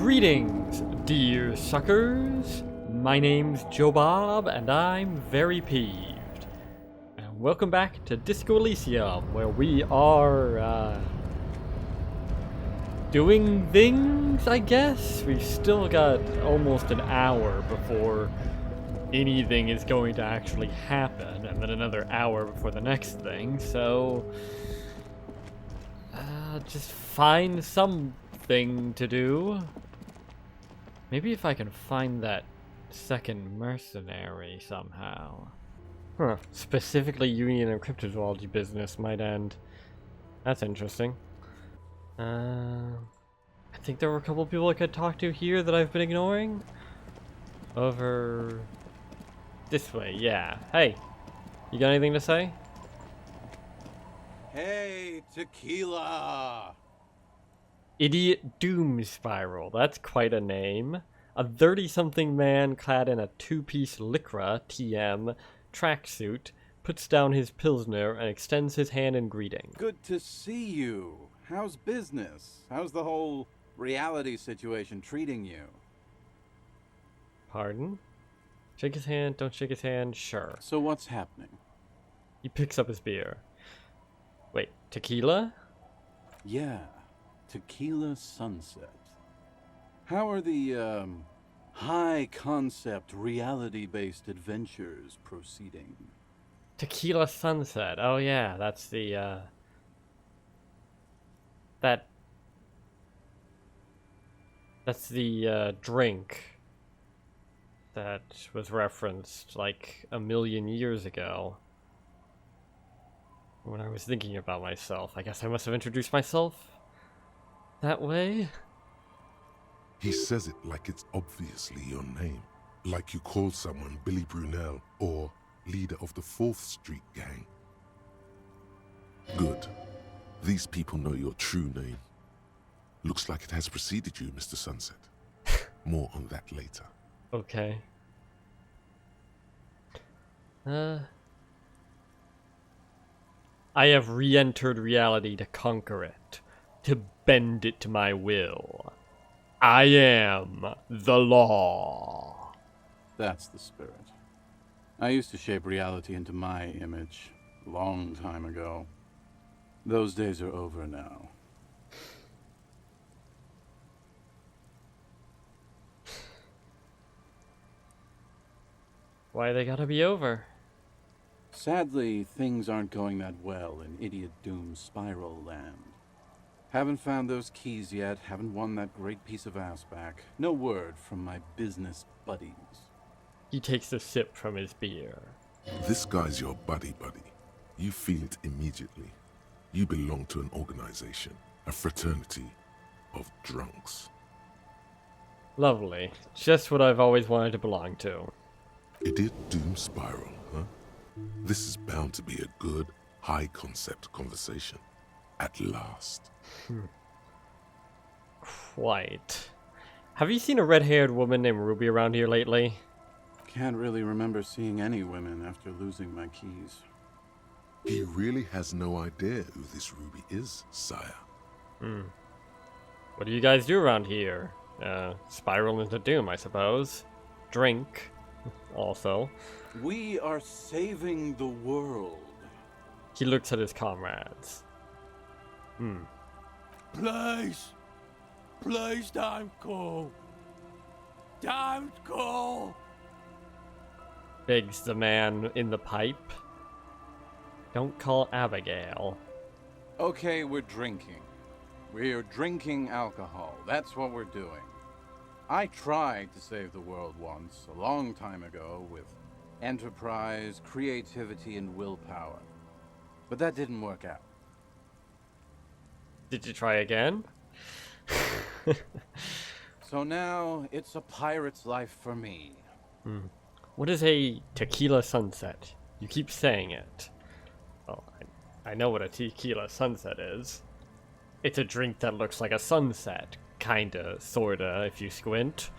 Greetings, dear suckers. My name's Joe Bob, and I'm very peeved. And welcome back to Disco Elysium, where we are, doing things, I guess? We've still got almost an hour before anything is going to actually happen, and then another hour before the next thing, so... just find something to do. Maybe if I can find that second mercenary somehow. Huh. Specifically Union and cryptozoology business might end. That's interesting. I think there were a couple people I could talk to here that I've been ignoring. Over this way, yeah. Hey, you got anything to say? Hey, tequila! Idiot Doom Spiral, that's quite a name. A 30-something man clad in a two-piece Lycra TM tracksuit puts down his Pilsner and extends his hand in greeting. Good to see you. How's business? How's the whole reality situation treating you? Pardon? Shake his hand, don't shake his hand, sure. So what's happening? He picks up his beer. Wait, tequila? Yeah, tequila sunset. How are the, high-concept, reality-based adventures proceeding? Tequila sunset, oh yeah, that's the, That's the, drink that was referenced, like, a million years ago. When I was thinking about myself, I guess I must have introduced myself that way? He says it like it's obviously your name. Like you called someone Billy Brunel or leader of the 4th Street Gang. Good. These people know your true name. Looks like it has preceded you, Mr. Sunset. More on that later. Okay. I have re-entered reality to conquer it, to bend it to my will. I am the law. That's the spirit. I used to shape reality into my image a long time ago. Those days are over now. Why they gotta be over? Sadly, things aren't going that well in Idiot Doom's Spiral Land. Haven't found those keys yet, haven't won that great piece of ass back. No word from my business buddies. He takes a sip from his beer. This guy's your buddy. You feel it immediately. You belong to an organization, a fraternity of drunks. Lovely. Just what I've always wanted to belong to. Idiot Doom Spiral, huh? This is bound to be a good, high-concept conversation. At last. Quite. Have you seen a red-haired woman named Ruby around here lately? Can't really remember seeing any women after losing my keys. He really has no idea who this Ruby is, sire. What do you guys do around here? Spiral into doom, I suppose. Drink. Also. We are saving the world. He looks at his comrades. Please don't go. Don't go. Begs the man in the pipe. Don't call Abigail. Okay, we're drinking. We're drinking alcohol. That's what we're doing. I tried to save the world once, a long time ago, with enterprise, creativity, and willpower. But that didn't work out. Did you try again? So now, it's a pirate's life for me. What is a tequila sunset? You keep saying it. Well, I know what a tequila sunset is. It's a drink that looks like a sunset. Kinda, sorta, if you squint.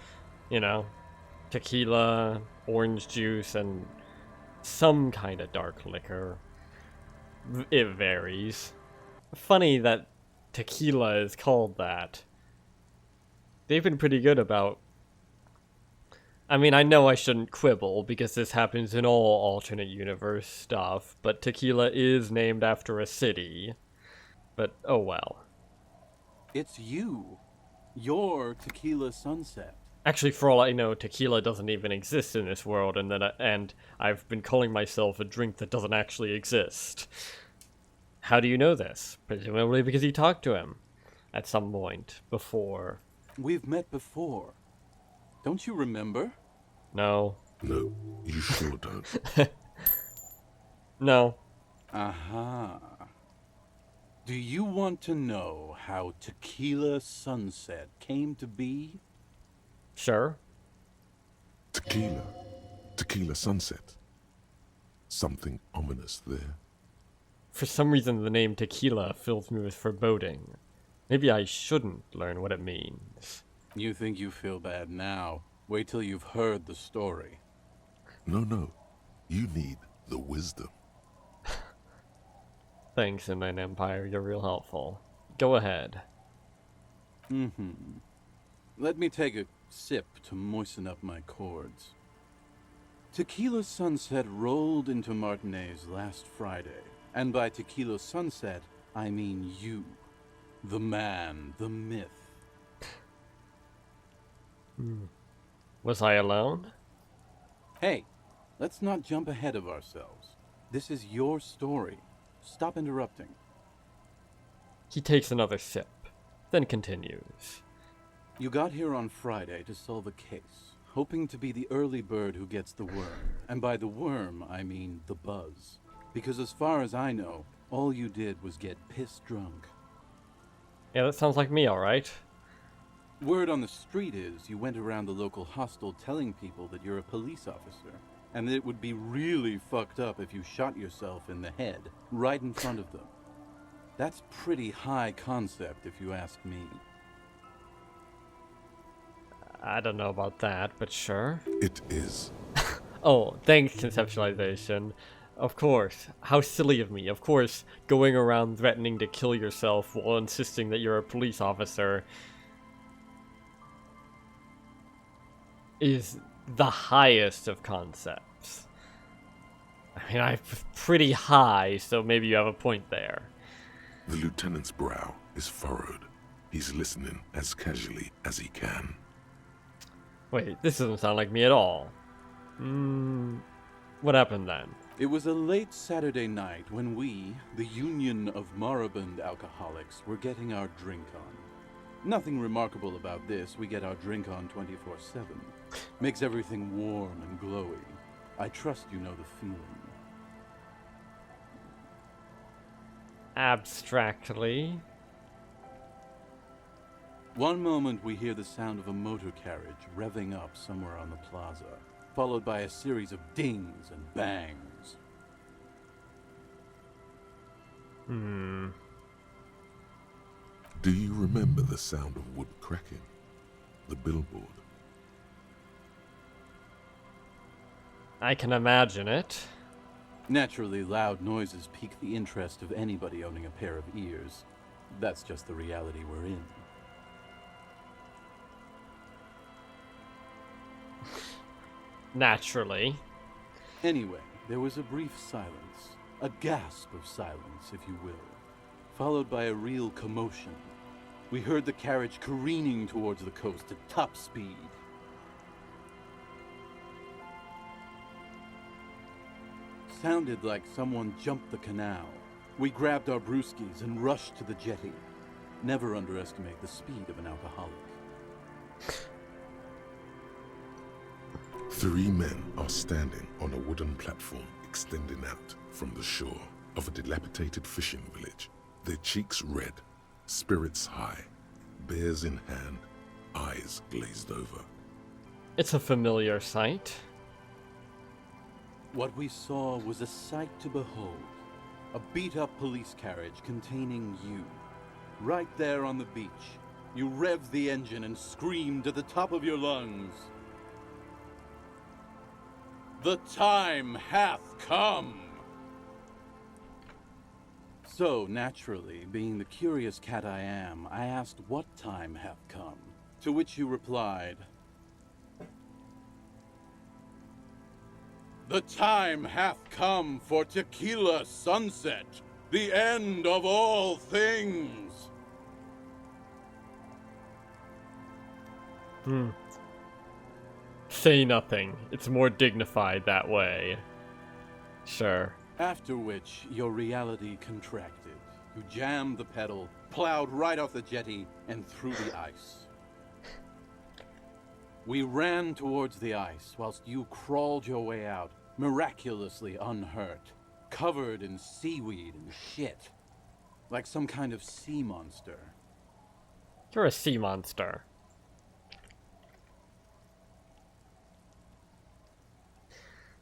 You know, tequila, orange juice, and some kind of dark liquor. It varies. Funny that tequila is called that. they've been pretty good about... I mean, I know I shouldn't quibble, because this happens in all alternate universe stuff, but Tequila is named after a city. But, oh well. It's you. You're Tequila Sunset. Actually, for all I know, tequila doesn't even exist in this world, and I've been calling myself a drink that doesn't actually exist. How do you know this? Presumably because you talked to him at some point before. We've met before. Don't you remember? No. No, you sure don't. No. Aha. Do you want to know how Tequila Sunset came to be? Sure. Tequila. Tequila Sunset. Something ominous there. For some reason, the name tequila fills me with foreboding. Maybe I shouldn't learn what it means. You think you feel bad now. Wait till you've heard the story. No. You need the wisdom. Thanks, Inland Empire. You're real helpful. Go ahead. Let me take a sip to moisten up my cords. Tequila Sunset rolled into Martinez last Friday. And by Tequila Sunset, I mean you. The man, the myth. Was I alone? Hey, let's not jump ahead of ourselves. This is your story. Stop interrupting. He takes another sip, then continues. You got here on Friday to solve a case, hoping to be the early bird who gets the worm. And by the worm, I mean the buzz. Because as far as I know, all you did was get piss drunk. Yeah, that sounds like me, alright. Word on the street is you went around the local hostel telling people that you're a police officer, and that it would be really fucked up if you shot yourself in the head, right in front of them. That's pretty high concept, if you ask me. I don't know about that, but sure. It is. Oh, thanks, conceptualization. Of course. How silly of me. Of course, going around threatening to kill yourself while insisting that you're a police officer is the highest of concepts. I mean, I'm pretty high, so maybe you have a point there. The lieutenant's brow is furrowed. He's listening as casually as he can. Wait, this doesn't sound like me at all. What happened then? It was a late Saturday night when we, the Union of Moribund Alcoholics, were getting our drink on. Nothing remarkable about this. We get our drink on 24/7. Makes everything warm and glowy. I trust you know the feeling. Abstractly. One moment we hear the sound of a motor carriage revving up somewhere on the plaza, followed by a series of dings and bangs. Do you remember the sound of wood cracking? The billboard? I can imagine it. Naturally, loud noises pique the interest of anybody owning a pair of ears. That's just the reality we're in. Naturally. Anyway, there was a brief silence. A gasp of silence, if you will. Followed by a real commotion. We heard the carriage careening towards the coast at top speed. Sounded like someone jumped the canal. We grabbed our brewskis and rushed to the jetty. Never underestimate the speed of an alcoholic. 3 men are standing on a wooden platform extending out from the shore of a dilapidated fishing village. Their cheeks red, spirits high, beers in hand, eyes glazed over. It's a familiar sight. What we saw was a sight to behold. A beat-up police carriage containing you. Right there on the beach. You revved the engine and screamed at the top of your lungs. The time hath come! So, naturally, being the curious cat I am, I asked what time hath come. To which you replied, "The time hath come for tequila sunset, the end of all things." Say nothing. It's more dignified that way. Sure. After which, your reality contracted. You jammed the pedal, plowed right off the jetty, and through the ice. We ran towards the ice, whilst you crawled your way out, miraculously unhurt, covered in seaweed and shit, like some kind of sea monster. You're a sea monster.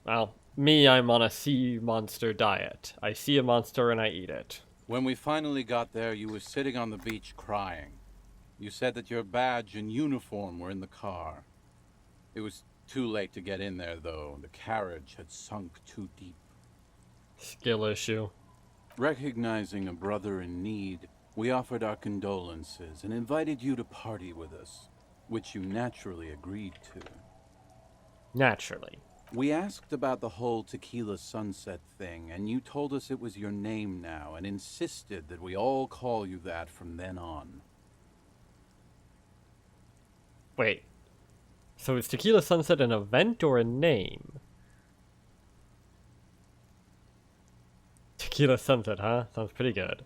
Well, me, I'm on a sea monster diet. I see a monster and I eat it. When we finally got there, you were sitting on the beach crying. You said that your badge and uniform were in the car. It was too late to get in there, though. The carriage had sunk too deep. Skill issue. Recognizing a brother in need, we offered our condolences and invited you to party with us, which you naturally agreed to. Naturally. We asked about the whole tequila sunset thing, and you told us it was your name now, and insisted that we all call you that from then on. Wait. So is Tequila Sunset an event or a name? Tequila Sunset, huh? Sounds pretty good.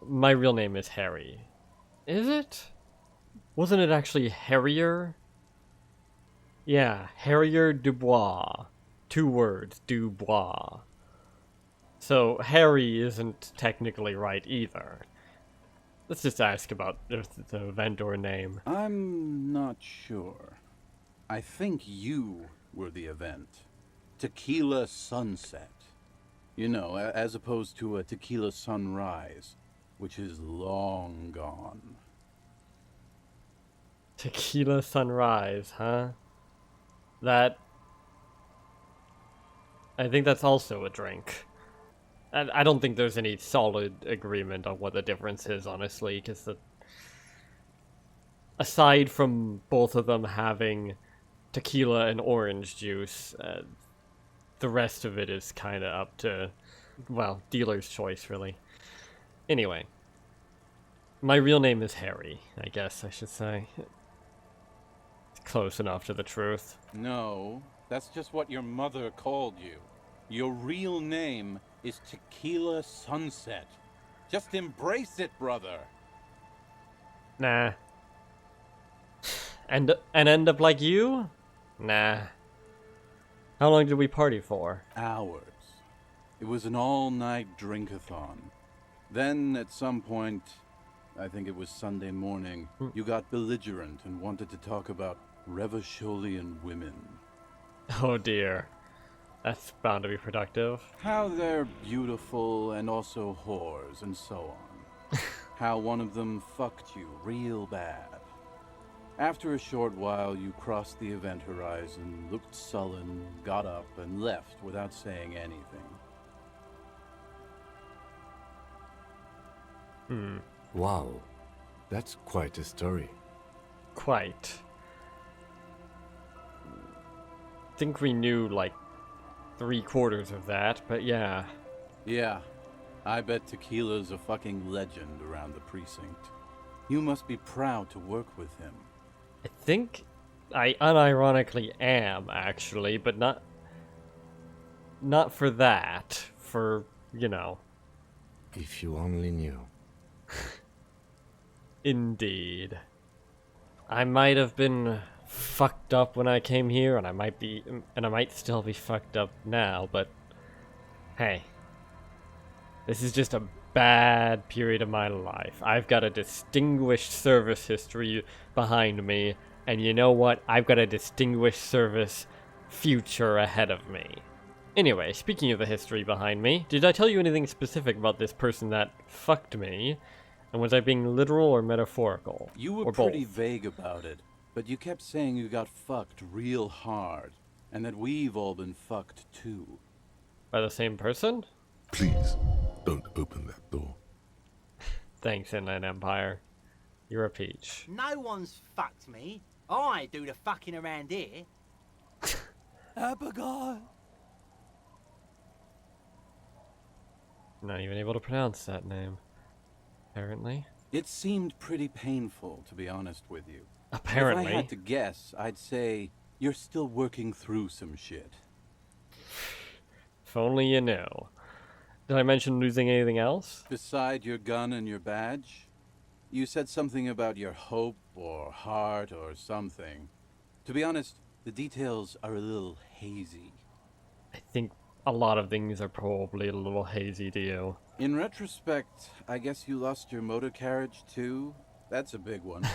My real name is Harry. Is it? Wasn't it actually Harrier? Yeah, Harrier Dubois. 2 words, Dubois. So Harry isn't technically right either. Let's just ask about if it's an event or a name. I'm not sure. I think you were the event. Tequila sunset. You know, as opposed to a tequila sunrise, which is long gone. Tequila Sunrise, huh? That... I think that's also a drink. I don't think there's any solid agreement on what the difference is, honestly, because aside from both of them having tequila and orange juice, the rest of it is kind of up to, well, dealer's choice, really. Anyway, my real name is Harry, I guess I should say. It's close enough to the truth. No, that's just what your mother called you. Your real name is Tequila Sunset. Just embrace it, brother. Nah. And end up like you? Nah. How long did we party for? Hours. It was an all-night drink-a-thon. Then, at some point, I think it was Sunday morning, you got belligerent and wanted to talk about Revacholian women. Oh dear. That's bound to be productive. How they're beautiful and also whores and so on. How one of them fucked you real bad. After a short while, you crossed the event horizon, looked sullen, got up, and left without saying anything. Wow, that's quite a story. Quite. Think we knew like 3/4 of that, but yeah. Yeah, I bet Tequila's a fucking legend around the precinct. You must be proud to work with him. I think I unironically am, actually, but not for that. For, you know. If you only knew. Indeed. I might have been fucked up when I came here, and I might still be fucked up now, but hey. This is just a bad period of my life. I've got a distinguished service history behind me, and you know what? I've got a distinguished service future ahead of me. Anyway, speaking of the history behind me, did I tell you anything specific about this person that fucked me? And was I being literal or metaphorical? You were or pretty both? vague about it, but you kept saying you got fucked real hard, and that we've all been fucked too. By the same person? Please, don't open that door. Thanks, Inland Empire. You're a peach. No one's fucked me. I do the fucking around here. Abigail. Not even able to pronounce that name. Apparently. It seemed pretty painful, to be honest with you. Apparently. If I had to guess, I'd say you're still working through some shit. If only you knew. Did I mention losing anything else? Beside your gun and your badge? You said something about your hope or heart or something. To be honest, the details are a little hazy. I think a lot of things are probably a little hazy to you. In retrospect, I guess you lost your motor carriage too? That's a big one.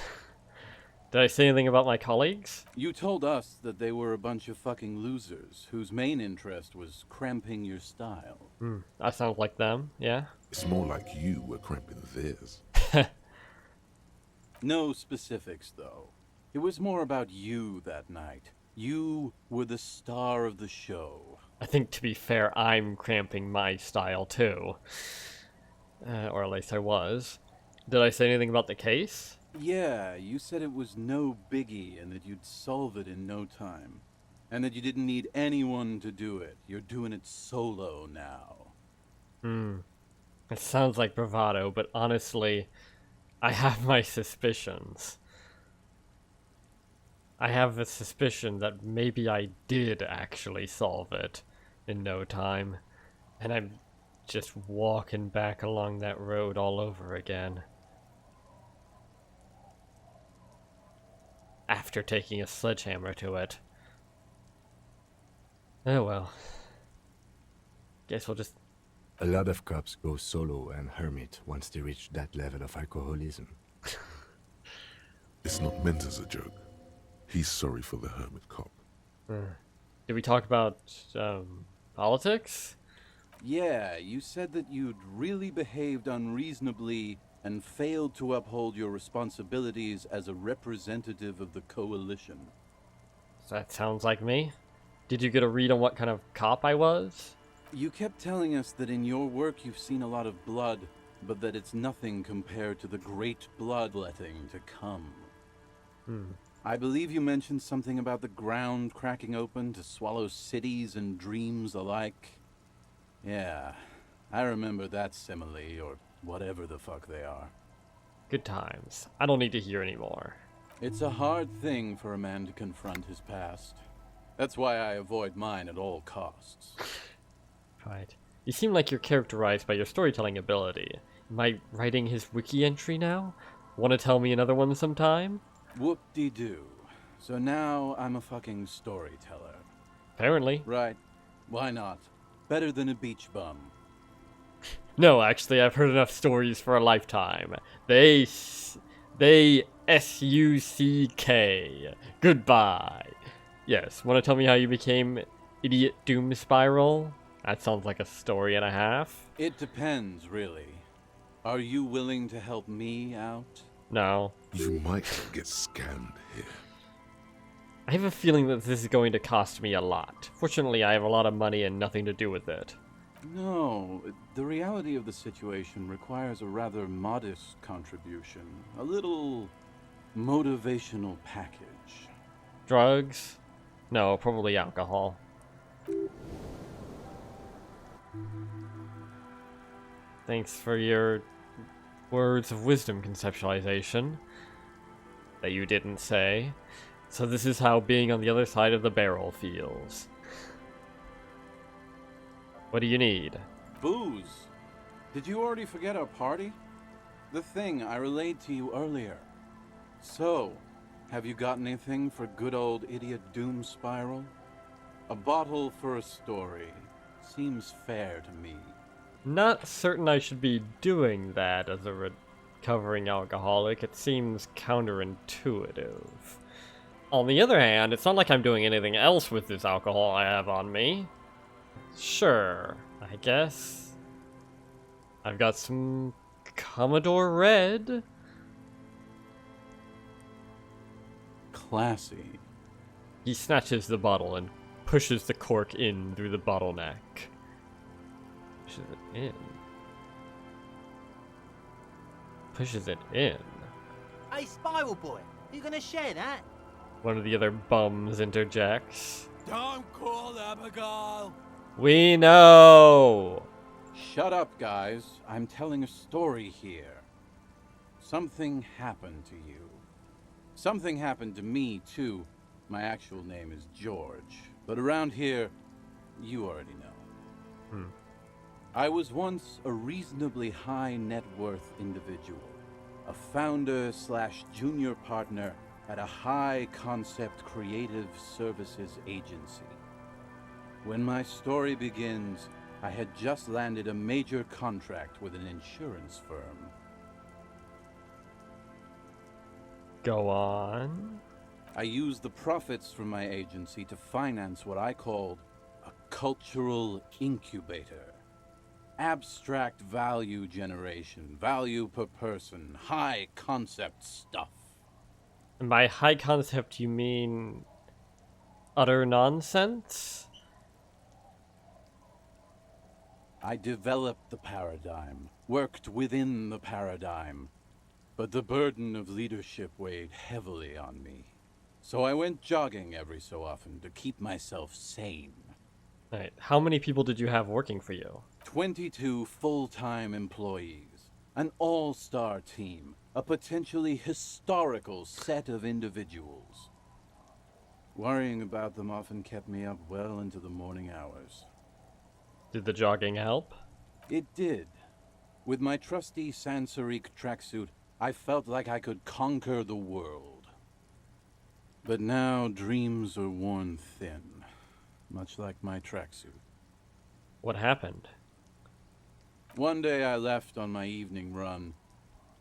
Did I say anything about my colleagues? You told us that they were a bunch of fucking losers whose main interest was cramping your style. That sounds like them, yeah? It's more like you were cramping theirs. No specifics, though. It was more about you that night. You were the star of the show. I think, to be fair, I'm cramping my style, too. Or at least I was. Did I say anything about the case? Yeah, you said it was no biggie and that you'd solve it in no time. And that you didn't need anyone to do it. You're doing it solo now. It sounds like bravado, but honestly, I have my suspicions. I have a suspicion that maybe I did actually solve it in no time. And I'm just walking back along that road all over again. After taking a sledgehammer to it. Oh well. Guess we'll just... A lot of cops go solo and hermit once they reach that level of alcoholism. It's not meant as a joke. He's sorry for the hermit cop. Did we talk about, politics? Yeah, you said that you'd really behaved unreasonably and failed to uphold your responsibilities as a representative of the coalition. That sounds like me. Did you get a read on what kind of cop I was? You kept telling us that in your work you've seen a lot of blood, but that it's nothing compared to the great bloodletting to come. I believe you mentioned something about the ground cracking open to swallow cities and dreams alike. Yeah, I remember that simile, or whatever the fuck they are. Good times. I don't need to hear any more. It's a hard thing for a man to confront his past. That's why I avoid mine at all costs. Right. You seem like you're characterized by your storytelling ability. Am I writing his wiki entry now? Want to tell me another one sometime? Whoop-de-doo. So now I'm a fucking storyteller. Apparently. Right. Why not? Better than a beach bum. No, actually, I've heard enough stories for a lifetime. They S-U-C-K. Goodbye. Yes, want to tell me how you became Idiot Doom Spiral? That sounds like a story and a half. It depends, really. Are you willing to help me out? No. You might get scammed here. I have a feeling that this is going to cost me a lot. Fortunately, I have a lot of money and nothing to do with it. No, the reality of the situation requires a rather modest contribution. A little motivational package. Drugs? No, probably alcohol. Thanks for your words of wisdom conceptualization that you didn't say. So this is how being on the other side of the barrel feels. What do you need? Booze. Did you already forget our party? The thing I relayed to you earlier. So, have you got anything for good old Idiot Doom Spiral? A bottle for a story. Seems fair to me. Not certain I should be doing that as a recovering alcoholic. It seems counterintuitive. On the other hand, it's not like I'm doing anything else with this alcohol I have on me. Sure, I guess. I've got some Commodore Red. Classy. He snatches the bottle and pushes the cork in through the bottleneck. Pushes it in. Pushes it in. Bible boy. You gonna share that? One of the other bums interjects. Don't call Abigail. We know! Shut up, guys. I'm telling a story here. Something happened to you. Something happened to me, too. My actual name is George. But around here, you already know. I was once a reasonably high net worth individual. A founder / junior partner at a high concept creative services agency. When my story begins, I had just landed a major contract with an insurance firm. Go on. I used the profits from my agency to finance what I called a cultural incubator. Abstract value generation, value per person, high concept stuff. And by high concept, you mean utter nonsense? I developed the paradigm, worked within the paradigm, but the burden of leadership weighed heavily on me. So I went jogging every so often to keep myself sane. Right. How many people did you have working for you? 22 full-time employees, an all-star team, a potentially historical set of individuals. Worrying about them often kept me up well into the morning hours. Did the jogging help? It did. With my trusty Sansarique tracksuit, I felt like I could conquer the world. But now dreams are worn thin, much like my tracksuit. What happened? One day I left on my evening run.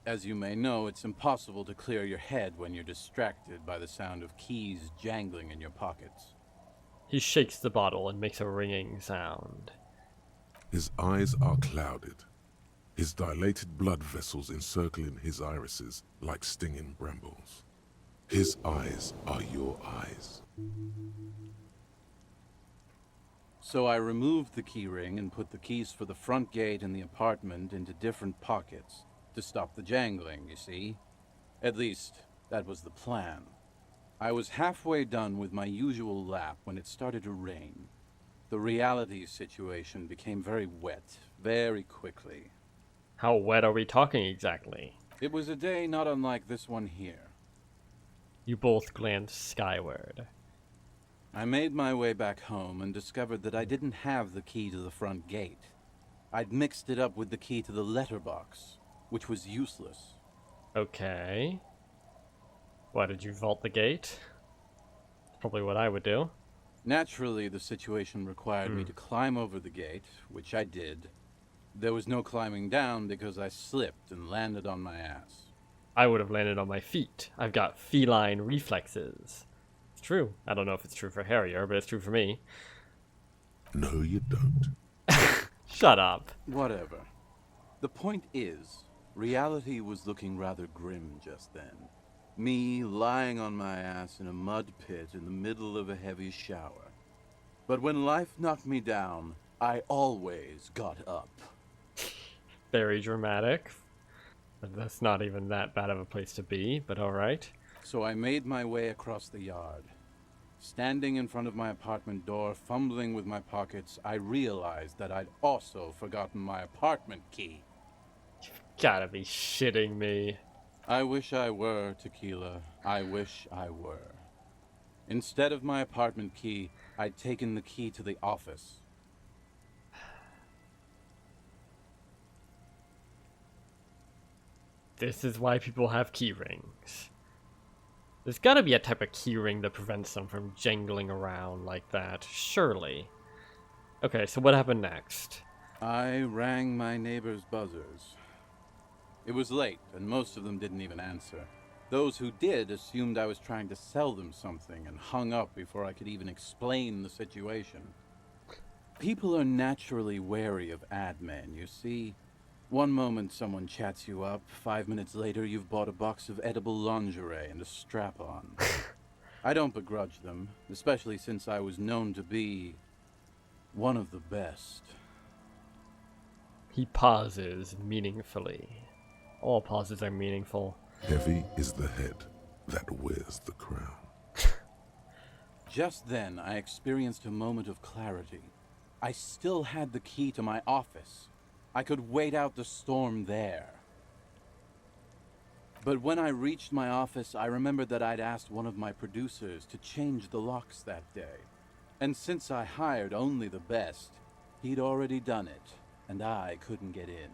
As you may know, it's impossible to clear your head when you're distracted by the sound of keys jangling in your pockets. He shakes the bottle and makes a ringing sound. His eyes are clouded, his dilated blood vessels encircling his irises like stinging brambles. His eyes are your eyes. So I removed the key ring and put the keys for the front gate and the apartment into different pockets to stop the jangling, you see? At least, that was the plan. I was halfway done with my usual lap when it started to rain. The reality situation became very wet, very quickly. How wet are we talking exactly? It was a day not unlike this one here. You both glance skyward. I made my way back home and discovered that I didn't have the key to the front gate. I'd mixed it up with the key to the letterbox, which was useless. Okay. Why did you vault the gate? That's probably what I would do. Naturally, the situation required me to climb over the gate, which I did. There was no climbing down because I slipped and landed on my ass. I would have landed on my feet. I've got feline reflexes. It's true. I don't know if it's true for Harrier, but it's true for me. No, you don't. Shut up. Whatever. The point is, reality was looking rather grim just then. Me lying on my ass in a mud pit in the middle of a heavy shower. But when life knocked me down, I always got up. Very dramatic. That's not even that bad of a place to be, but alright. So I made my way across the yard. Standing in front of my apartment door, fumbling with my pockets, I realized that I'd also forgotten my apartment key. Gotta be shitting me. I wish I were, Tequila. I wish I were. Instead of my apartment key, I'd taken the key to the office. This is why people have key rings. There's gotta be a type of key ring that prevents them from jangling around like that, surely. Okay, so what happened next? I rang my neighbor's buzzers. It was late, and most of them didn't even answer. Those who did assumed I was trying to sell them something and hung up before I could even explain the situation. People are naturally wary of ad men, you see. One moment someone chats you up, 5 minutes later you've bought a box of edible lingerie and a strap-on. I don't begrudge them, especially since I was known to be one of the best. He pauses meaningfully. All pauses are meaningful. Heavy is the head that wears the crown. Just then, I experienced a moment of clarity. I still had the key to my office. I could wait out the storm there. But when I reached my office, I remembered that I'd asked one of my producers to change the locks that day. And since I hired only the best, he'd already done it, and I couldn't get in.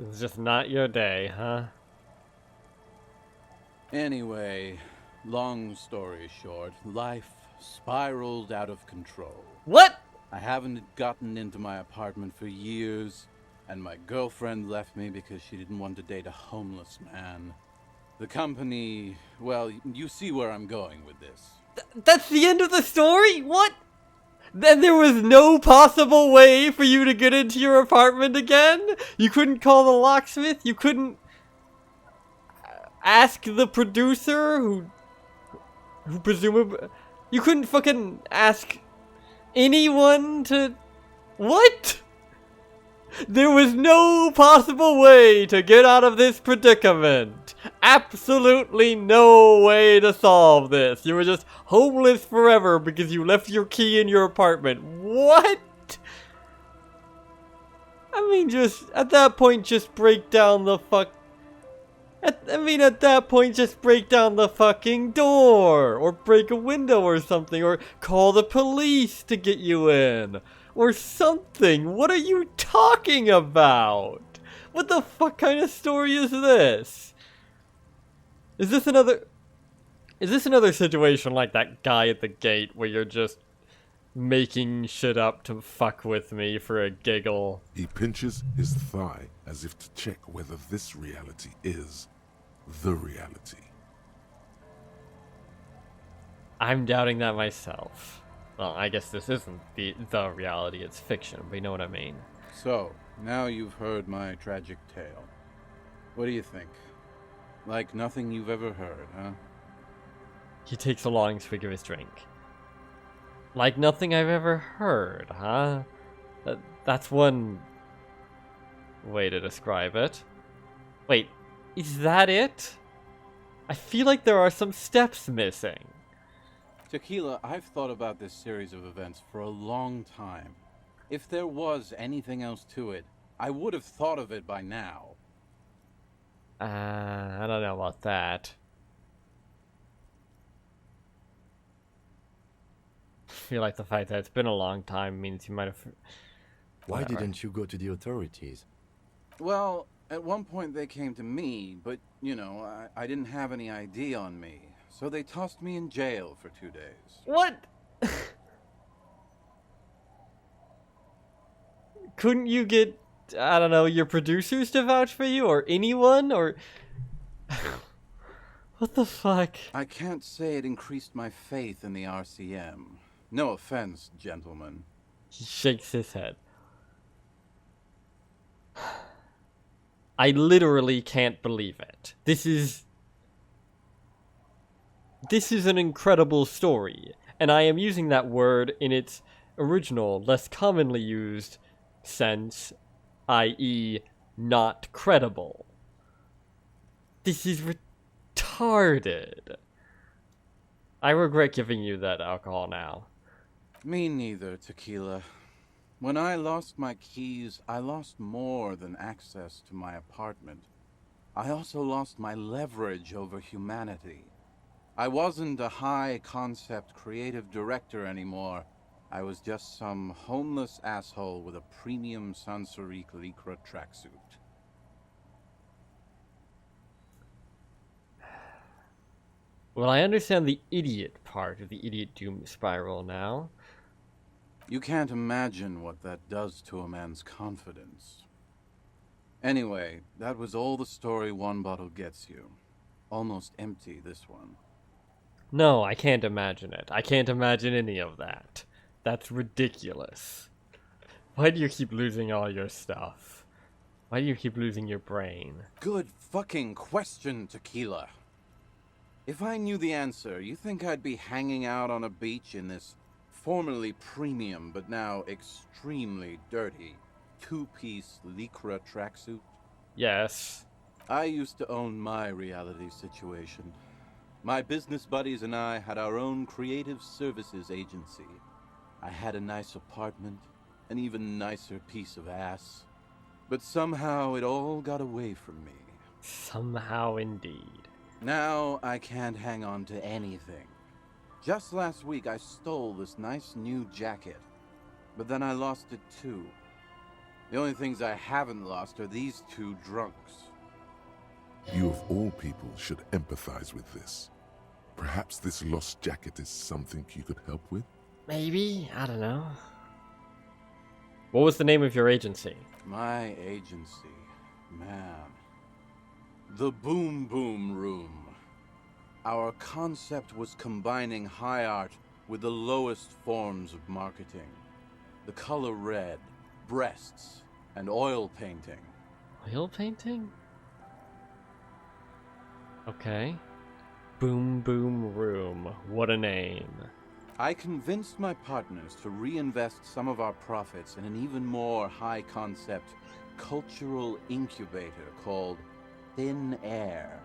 It's just not your day, huh? Anyway, long story short, life spiraled out of control. What? I haven't gotten into my apartment for years, and my girlfriend left me because she didn't want to date a homeless man. The company, well, you see where I'm going with this. That's the end of the story? What? Then there was no possible way for you to get into your apartment again? You couldn't call the locksmith? You couldn't ask the producer who presumably... You couldn't fucking ask anyone to... What? There was no possible way to get out of this predicament. Absolutely no way to solve this. You were just homeless forever because you left your key in your apartment. What? I mean, just, at that point, just break down the fuck... at that point, just break down the fucking door. Or break a window or something. Or call the police to get you in. Or something. What are you talking about? What the fuck kind of story is this? Is this another situation like that guy at the gate where you're just making shit up to fuck with me for a giggle? He pinches his thigh as if to check whether this reality is the reality. I'm doubting that myself. Well, I guess this isn't the reality, it's fiction, but you know what I mean. So, now you've heard my tragic tale. What do you think? Like nothing you've ever heard, huh? He takes a long swig of his drink. Like nothing I've ever heard, huh? That's one way to describe it. Wait, is that it? I feel like there are some steps missing. Tequila, I've thought about this series of events for a long time. If there was anything else to it, I would have thought of it by now. I don't know about that. I feel like the fact that it's been a long time means you might have... Why Whatever. didn't you go to the authorities? Well, at one point they came to me, but, you know, I didn't have any ID on me. So they tossed me in jail for 2 days. What? Couldn't you get, I don't know, your producers to vouch for you? Or anyone? Or... What the fuck? I can't say it increased my faith in the RCM. No offense, gentlemen. He shakes his head. I literally can't believe it. This is an incredible story, and I am using that word in its original, less commonly used sense, i.e. not credible. This is retarded. I regret giving you that alcohol now. Me neither, Tequila. When I lost my keys, I lost more than access to my apartment. I also lost my leverage over humanity. I wasn't a high-concept creative director anymore. I was just some homeless asshole with a premium Sansarique Lycra tracksuit. Well, I understand the idiot part of the idiot doom spiral now. You can't imagine what that does to a man's confidence. Anyway, that was all the story one bottle gets you. Almost empty, this one. No, I can't imagine it. I can't imagine any of that. That's ridiculous. Why do you keep losing all your stuff? Why do you keep losing your brain? Good fucking question, Tequila. If I knew the answer, you think I'd be hanging out on a beach in this formerly premium but now extremely dirty two-piece Lycra tracksuit? Yes. I used to own my reality situation. My business buddies and I had our own creative services agency. I had a nice apartment, an even nicer piece of ass. But somehow it all got away from me. Somehow indeed. Now I can't hang on to anything. Just last week I stole this nice new jacket, but then I lost it too. The only things I haven't lost are these two drunks. You of all people should empathize with this. Perhaps this lost jacket is something you could help with? Maybe? I don't know. What was the name of your agency? My agency, man. The Boom Boom Room. Our concept was combining high art with the lowest forms of marketing. The color red, breasts, and oil painting. Oil painting? Okay. Boom Boom Room. What a name. I convinced my partners to reinvest some of our profits in an even more high-concept cultural incubator called Thin Air.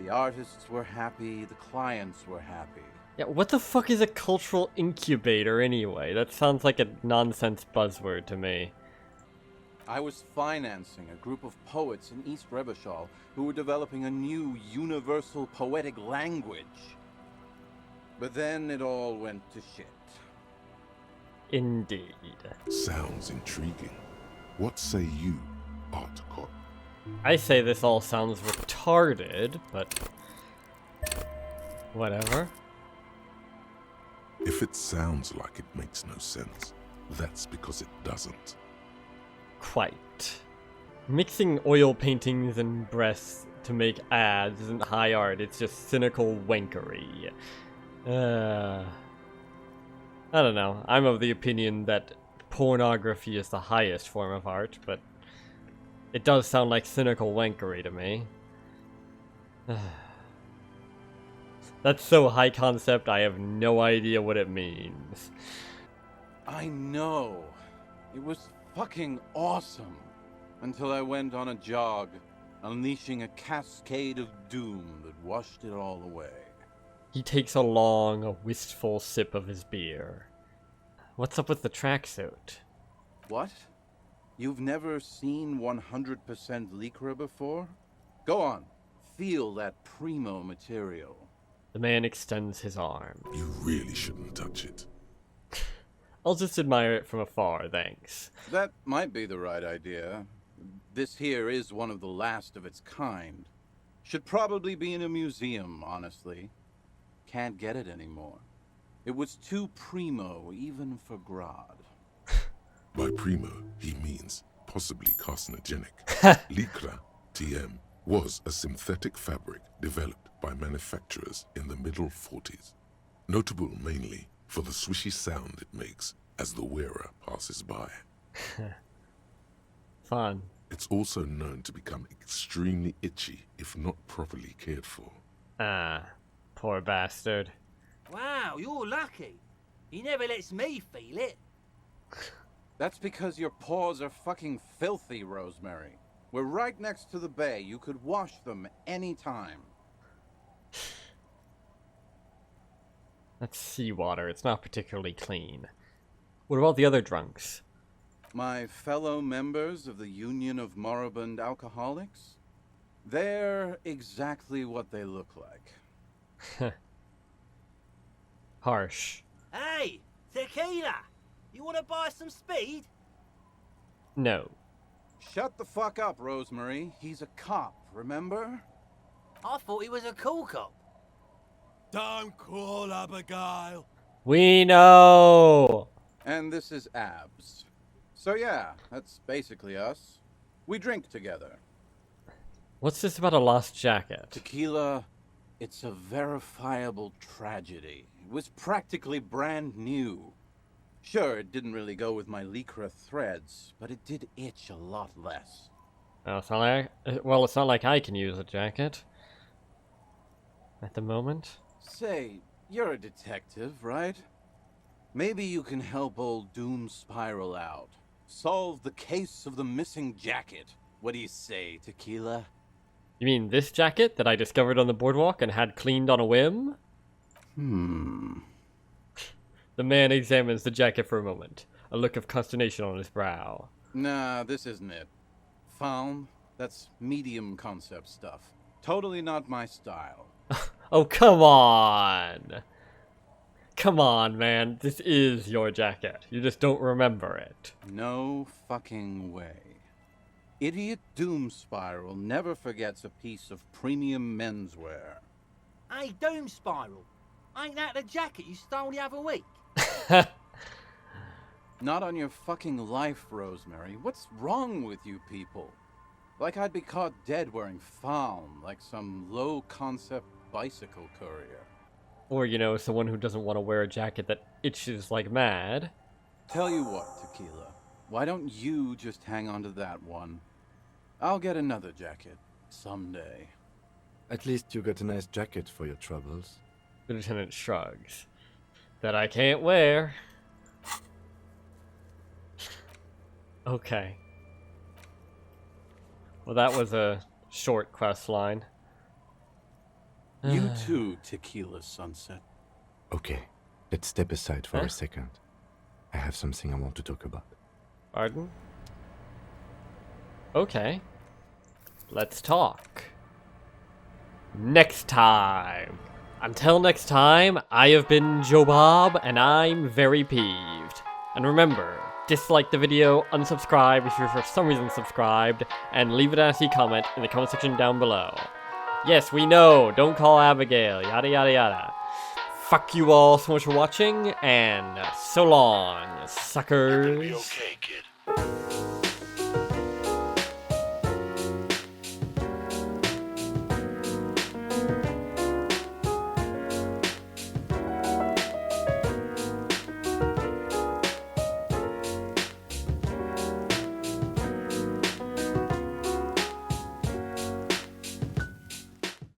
The artists were happy, the clients were happy. Yeah, what the fuck is a cultural incubator anyway? That sounds like a nonsense buzzword to me. I was financing a group of poets in East Revachol who were developing a new universal poetic language. But then it all went to shit. Indeed. Sounds intriguing. What say you, Art Cop? I say this all sounds retarded, but whatever. If it sounds like it makes no sense, that's because it doesn't. Quite. Mixing oil paintings and breasts to make ads isn't high art, it's just cynical wankery. I don't know. I'm of the opinion that pornography is the highest form of art, but it does sound like cynical wankery to me. That's so high concept, I have no idea what it means. I know. It was fucking awesome. Until I went on a jog, unleashing a cascade of doom that washed it all away. He takes a long, wistful sip of his beer. What's up with the tracksuit? What? You've never seen 100% Lycra before? Go on, feel that primo material. The man extends his arm. You really shouldn't touch it. I'll just admire it from afar, thanks. That might be the right idea. This here is one of the last of its kind. Should probably be in a museum, honestly. Can't get it anymore. It was too primo, even for Grodd. By primo, he means possibly carcinogenic. Lycra, TM, was a synthetic fabric developed by manufacturers in the middle 40s. Notable mainly for the swishy sound it makes as the wearer passes by. Fun. It's also known to become extremely itchy if not properly cared for. Ah, poor bastard. Wow, you're lucky. He never lets me feel it. That's because your paws are fucking filthy, Rosemary. We're right next to the bay. You could wash them anytime. That's seawater, it's not particularly clean. What about the other drunks? My fellow members of the Union of Moribund Alcoholics? They're exactly what they look like. Harsh. Hey, tequila! You want to buy some speed? No. Shut the fuck up, Rosemary. He's a cop, remember? I thought he was a cool cop. Don't call Abigail. We know! And this is Abs. So yeah, that's basically us. We drink together. What's this about a lost jacket? Tequila, it's a verifiable tragedy. It was practically brand new. Sure, it didn't really go with my Lycra threads, but it did itch a lot less. Oh, it's not like, well, it's not like I can use a jacket. At the moment. Say, you're a detective, right? Maybe you can help old Doom Spiral out. Solve the case of the missing jacket. What do you say, Tequila? You mean this jacket that I discovered on the boardwalk and had cleaned on a whim? The man examines the jacket for a moment, a look of consternation on his brow. Nah, this isn't it. Found? That's medium concept stuff. Totally not my style. Oh, come on! Come on, man. This is your jacket. You just don't remember it. No fucking way. Idiot Doom Spiral never forgets a piece of premium menswear. Hey, Doom Spiral. Ain't that the jacket you stole the other week? Not on your fucking life, Rosemary. What's wrong with you people? Like I'd be caught dead wearing fawn, like some low-concept bicycle courier. Or, you know, someone who doesn't want to wear a jacket that itches like mad. Tell you what, Tequila. Why don't you just hang on to that one? I'll get another jacket someday. At least you got a nice jacket for your troubles. The lieutenant shrugs. That I can't wear. Okay. Well, that was a short quest line. You too, Tequila Sunset. Okay, let's step aside for a second. I have something I want to talk about. Pardon? Okay. Let's talk. Next time. Until next time, I have been Joe Bob, and I'm very peeved. And remember, dislike the video, unsubscribe if you're for some reason subscribed, and leave a nasty comment in the comment section down below. Yes, we know, don't call Abigail, yada yada yada. Fuck you all so much for watching, and so long, suckers. Okay, kid.